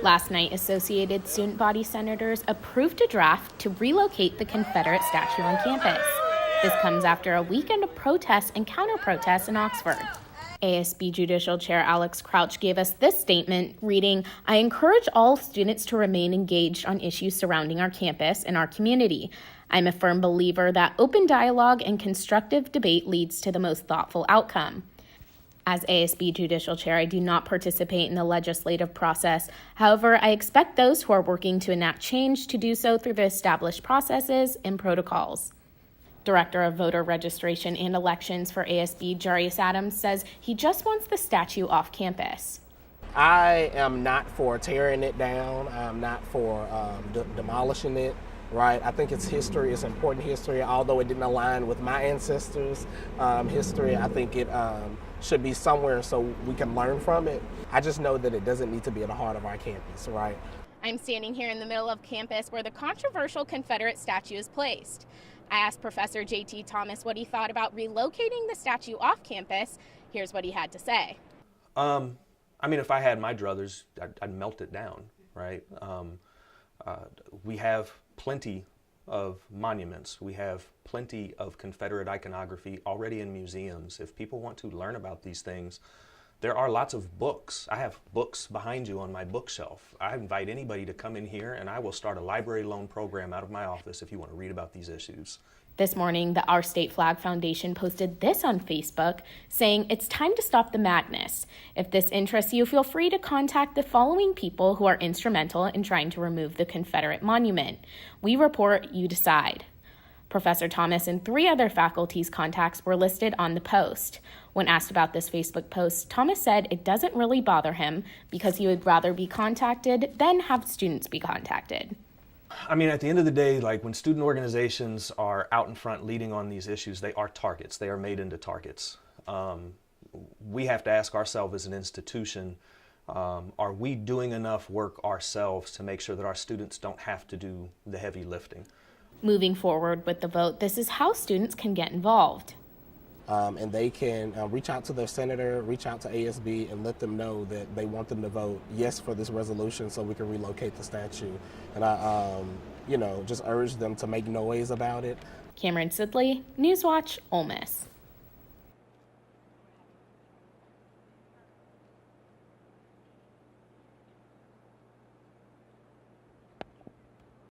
Last night, Associated Student Body senators approved a draft to relocate the Confederate statue on campus. This comes after a weekend of protests and counter-protests in Oxford. ASB Judicial Chair Alex Crouch gave us this statement, reading, "I encourage all students to remain engaged on issues surrounding our campus and our community. I'm a firm believer that open dialogue and constructive debate leads to the most thoughtful outcome. As ASB Judicial Chair, I do not participate in the legislative process. However, I expect those who are working to enact change to do so through the established processes and protocols." Director of Voter Registration and Elections for ASB, Jarius Adams, says he just wants the statue off campus. I am not for tearing it down. I'm not for demolishing it. Right, I think it's history. It's important history. Although it didn't align with my ancestors' history, I think it should be somewhere so we can learn from it. I just know that it doesn't need to be at the heart of our campus, right? I'm standing here in the middle of campus where the controversial Confederate statue is placed. I asked Professor J.T. Thomas what he thought about relocating the statue off campus. Here's what he had to say. I mean, if I had my druthers, I'd melt it down, right? We have plenty of monuments. We have plenty of Confederate iconography already in museums. If people want to learn about these things, there are lots of books. I have books behind you on my bookshelf. I invite anybody to come in here and I will start a library loan program out of my office if you want to read about these issues. This morning, the Our State Flag Foundation posted this on Facebook, saying it's time to stop the madness. If this interests you, feel free to contact the following people who are instrumental in trying to remove the Confederate monument. We report, you decide. Professor Thomas and 3 other faculty's contacts were listed on the post. When asked about this Facebook post, Thomas said it doesn't really bother him because he would rather be contacted than have students be contacted. I mean, at the end of the day, like when student organizations are out in front leading on these issues, they are targets. They are made into targets. We have to ask ourselves as an institution, are we doing enough work ourselves to make sure that our students don't have to do the heavy lifting? Moving forward with the vote, this is how students can get involved. And they can reach out to their senator, reach out to ASB, and let them know that they want them to vote yes for this resolution so we can relocate the statue. And I, just urge them to make noise about it. Camryn, Sidley, NewsWatch, Ole Miss.